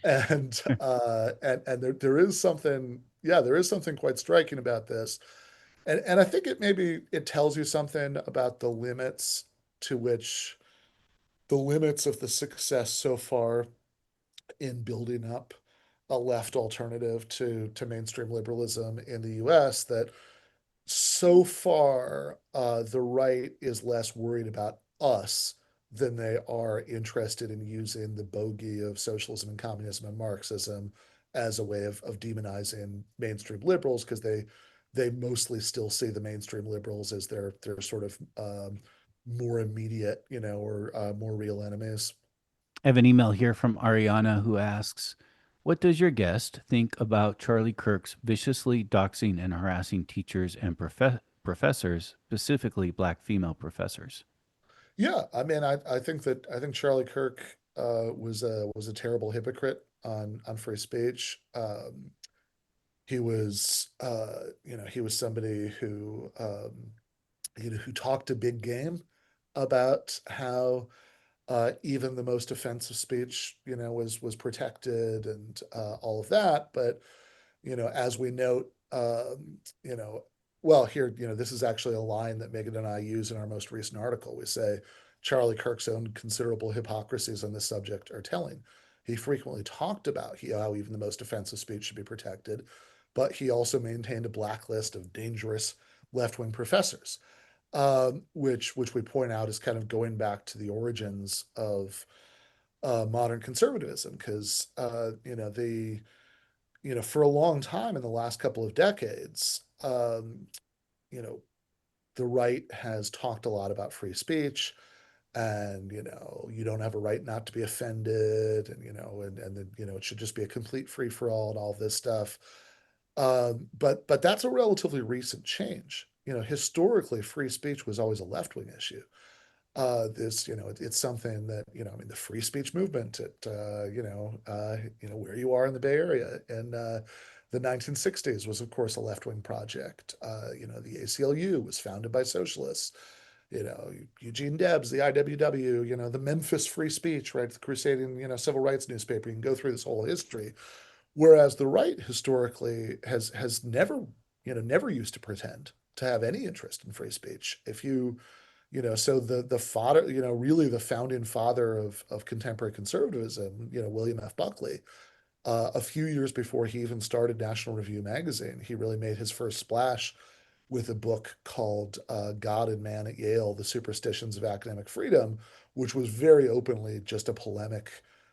And there is something, yeah, there is something quite striking about this, and I think it tells you something about to which the limits of the success so far in building up a left alternative to mainstream liberalism in the US, that so far the right is less worried about us than they are interested in using the bogey of socialism and communism and Marxism as a way of demonizing mainstream liberals, because they mostly still see the mainstream liberals as their sort of more immediate, or more real enemies. I have an email here from Ariana who asks, "What does your guest think about Charlie Kirk's viciously doxing and harassing teachers and professors, specifically black female professors?" Yeah, I mean, I think Charlie Kirk was a terrible hypocrite on free speech. He was somebody who talked a big game about how even the most offensive speech, was protected, and all of that. But as we note, well, here, this is actually a line that Megan and I use in our most recent article. We say Charlie Kirk's own considerable hypocrisies on this subject are telling. He frequently talked about how even the most offensive speech should be protected, but he also maintained a blacklist of dangerous left-wing professors, which we point out is kind of going back to the origins of modern conservatism, because for a long time in the last couple of decades, you know, the right has talked a lot about free speech, and you don't have a right not to be offended, and then it should just be a complete free for all and all this stuff. But that's a relatively recent change. Historically, free speech was always a left wing issue. It's something that I mean, the free speech movement at where you are in the Bay Area in the 1960s was, of course, a left wing project. The ACLU was founded by socialists. Eugene Debs, the IWW, the Memphis Free Speech, right, the crusading, civil rights newspaper. You can go through this whole history. Whereas the right historically has never used to pretend to have any interest in free speech. If you so the father, really the founding father of contemporary conservatism, William F. Buckley, a few years before he even started National Review magazine, he really made his first splash with a book called God and Man at Yale: The Superstitions of Academic Freedom, which was very openly just a polemic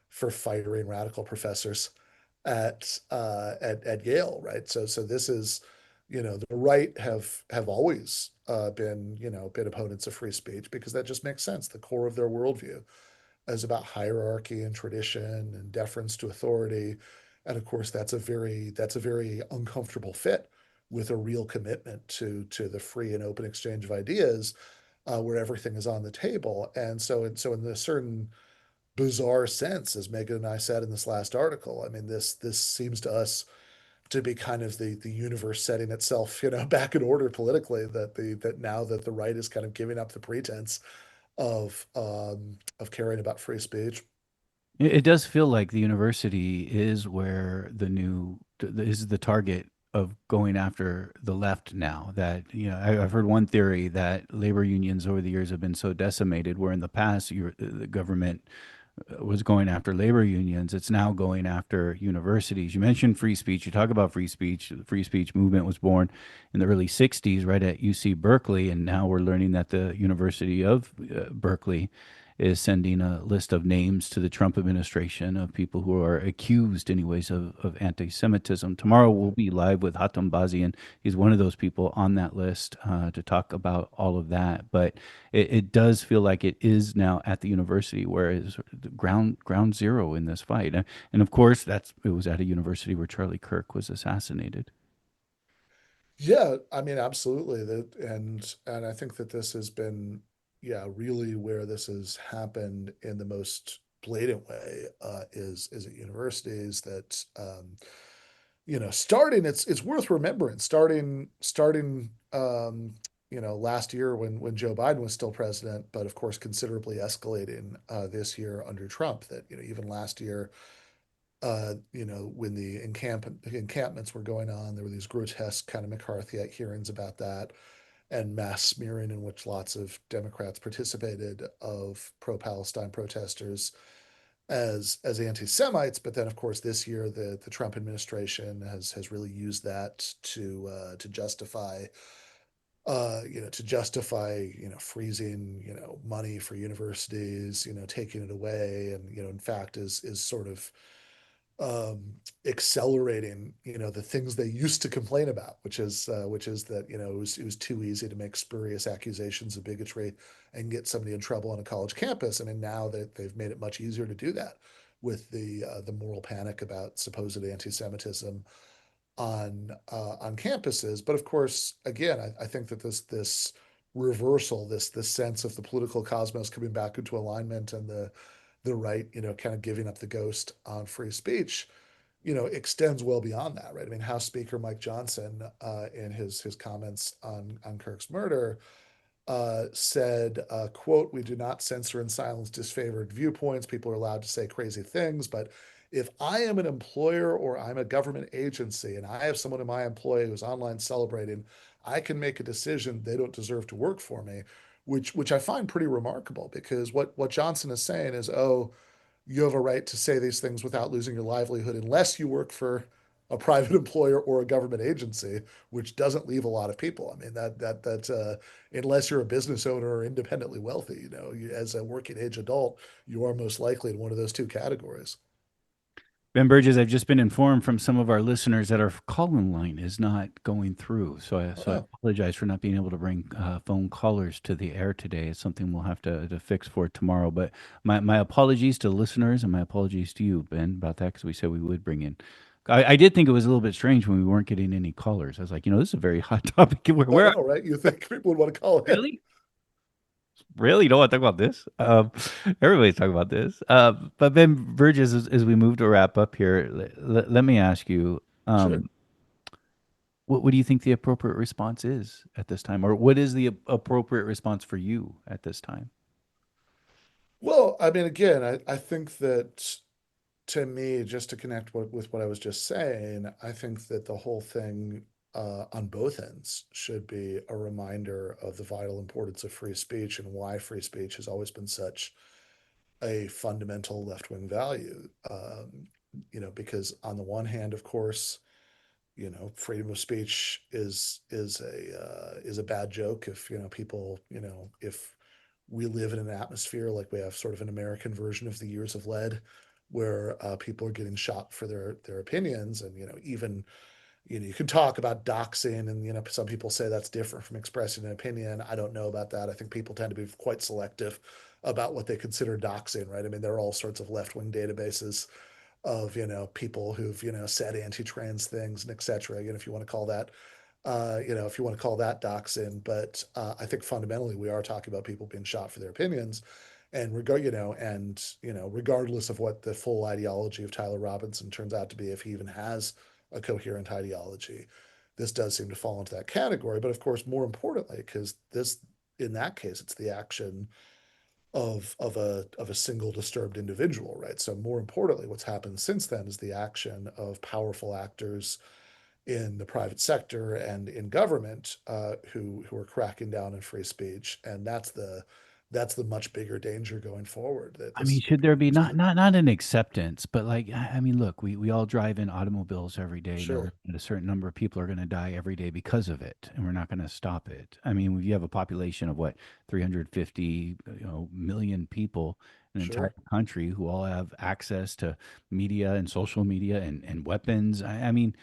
for firing radical professors at Yale, right? So this is, the right have always been opponents of free speech because that just makes sense. The core of their worldview is about hierarchy and tradition and deference to authority, and of course that's a very uncomfortable fit with a real commitment to the free and open exchange of ideas, where everything is on the table. And so in a certain bizarre sense, as Megan and I said in this last article, I mean, this seems to us to be kind of the universe setting itself, back in order politically. That now that the right is kind of giving up the pretense of caring about free speech. It does feel like the university is where is the target of going after the left now. That I've heard one theory that labor unions over the years have been so decimated, where in the past the government was going after labor unions. It's now going after universities. You mentioned free speech. You talk about free speech. The free speech movement was born in the early 60s, right at UC Berkeley. And now we're learning that the University of Berkeley is sending a list of names to the Trump administration of people who are accused, anyways, of anti-Semitism. Tomorrow we'll be live with Hatem Bazian. He's one of those people on that list to talk about all of that. But it does feel like it is now at the university where is the ground zero in this fight. And of course, it was at a university where Charlie Kirk was assassinated. Yeah, I mean, absolutely. And I think that this has been, yeah, really where this has happened in the most blatant way, is at universities. That starting, it's worth remembering, starting last year when Joe Biden was still president, but of course considerably escalating this year under Trump. That even last year, when the encampments were going on, there were these grotesque kind of McCarthyite hearings about that, and mass smearing in which lots of Democrats participated of pro-Palestine protesters as anti-Semites. But then, of course, this year the Trump administration has really used that to justify freezing money for universities, taking it away, and in fact is sort of accelerating the things they used to complain about, which is that it was too easy to make spurious accusations of bigotry and get somebody in trouble on a college campus. I mean, now that they've made it much easier to do that with the moral panic about supposed anti-Semitism on campuses. But of course, again, I think that this reversal, this sense of the political cosmos coming back into alignment, and the right, kind of giving up the ghost on free speech, extends well beyond that, right? I mean, House Speaker Mike Johnson, in his comments on Kirk's murder, said, quote, "We do not censor and silence disfavored viewpoints. People are allowed to say crazy things, but if I am an employer or I'm a government agency and I have someone in my employ who's online celebrating, I can make a decision they don't deserve to work for me," which I find pretty remarkable, because what Johnson is saying is, oh, you have a right to say these things without losing your livelihood unless you work for a private employer or a government agency, which doesn't leave a lot of people. I mean, unless you're a business owner or independently wealthy, as a working age adult, you are most likely in one of those two categories. Ben Burgess, I've just been informed from some of our listeners that our call-in line is not going through. So I apologize for not being able to bring phone callers to the air today. It's something we'll have to fix for tomorrow. But my apologies to listeners and my apologies to you, Ben, about that, because we said we would bring in. I did think it was a little bit strange when we weren't getting any callers. I was like, this is a very hot topic. Where I know, right? You think people would want to call in. Really? You don't want to talk about this? Everybody's talking about this. But Ben Burgess, as we move to wrap up here, let me ask you, Sure. what do you think the appropriate response is at this time? Or what is the appropriate response for you at this time? Well, I mean, again, I think that, to me, just to connect with what I was just saying, I think that the whole thing on both ends should be a reminder of the vital importance of free speech and why free speech has always been such a fundamental left-wing value. Because on the one hand, of course, freedom of speech is a bad joke if people if we live in an atmosphere like we have sort of an American version of the years of lead, where people are getting shot for their opinions, and even you can talk about doxing, and some people say that's different from expressing an opinion. I don't know about that. I think people tend to be quite selective about what they consider doxing, right? I mean, there are all sorts of left-wing databases of people who've said anti-trans things and etc. If you want to call that doxing. But I think fundamentally we are talking about people being shot for their opinions, and regardless of what the full ideology of Tyler Robinson turns out to be, if he even has a coherent ideology, this does seem to fall into that category. But of course, more importantly, because in that case, it's the action of a single disturbed individual, right? So more importantly, what's happened since then is the action of powerful actors in the private sector and in government who are cracking down on free speech, and that's the much bigger danger going forward. I mean, should there be not an acceptance, but look, we all drive in automobiles every day, know Sure. that a certain number of people are going to die every day because of it, and we're not going to stop it. I mean, you have a population of 350 million people in the entire country who all have access to media and social media and weapons. I mean,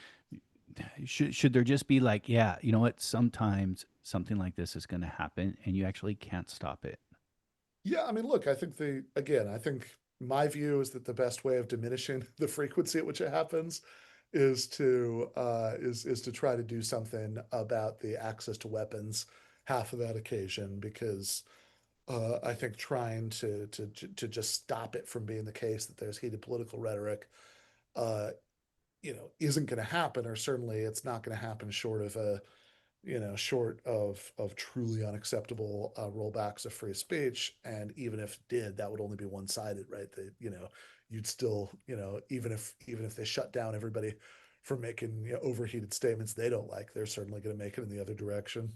should there just be yeah, you know what? Sometimes something like this is going to happen, and you actually can't stop it. Yeah, I mean, look, I think I think my view is that the best way of diminishing the frequency at which it happens is to try to do something about the access to weapons half of that occasion, because I think trying to just stop it from being the case that there's heated political rhetoric, isn't going to happen, or certainly it's not going to happen short of truly unacceptable rollbacks of free speech. And even if it did, that would only be one-sided, right? You'd still, even if they shut down everybody from making overheated statements they don't like, they're certainly going to make it in the other direction.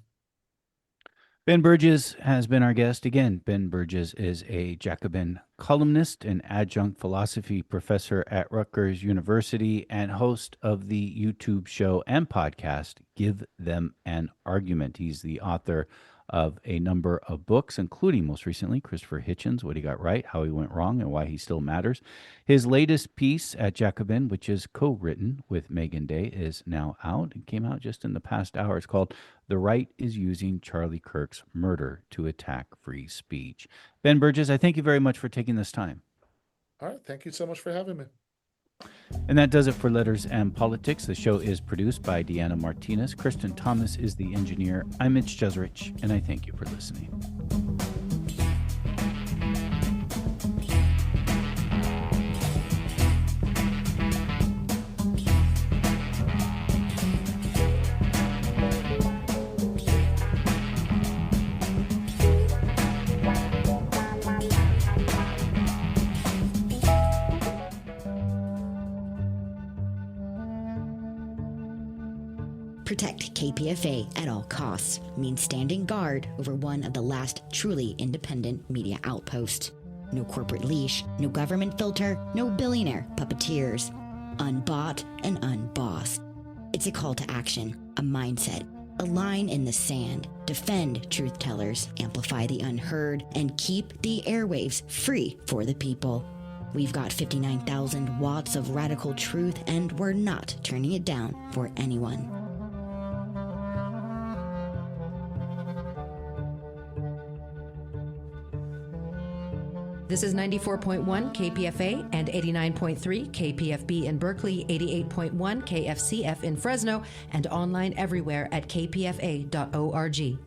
Ben Burgess has been our guest again. Ben Burgess is a Jacobin columnist and adjunct philosophy professor at Rutgers University and host of the YouTube show and podcast, Give Them an Argument. He's the author of a number of books, including most recently Christopher Hitchens, What He Got Right, How He Went Wrong, and Why He Still Matters. His latest piece at Jacobin, which is co-written with Megan Day, is now out. It came out just in the past hour. It's called The Right is Using Charlie Kirk's Murder to Attack Free Speech. Ben Burgess, I thank you very much for taking this time. All right. Thank you so much for having me. And that does it for Letters and Politics. The show is produced by Deanna Martinez. Kristen Thomas is the engineer. I'm Mitch Jeserich, and I thank you for listening. Protect KPFA at all costs means standing guard over one of the last truly independent media outposts. No corporate leash, no government filter, no billionaire puppeteers. Unbought and unbossed. It's a call to action, a mindset, a line in the sand. Defend truth tellers, amplify the unheard, and keep the airwaves free for the people. We've got 59,000 watts of radical truth, and we're not turning it down for anyone. This is 94.1 KPFA and 89.3 KPFB in Berkeley, 88.1 KFCF in Fresno, and online everywhere at kpfa.org.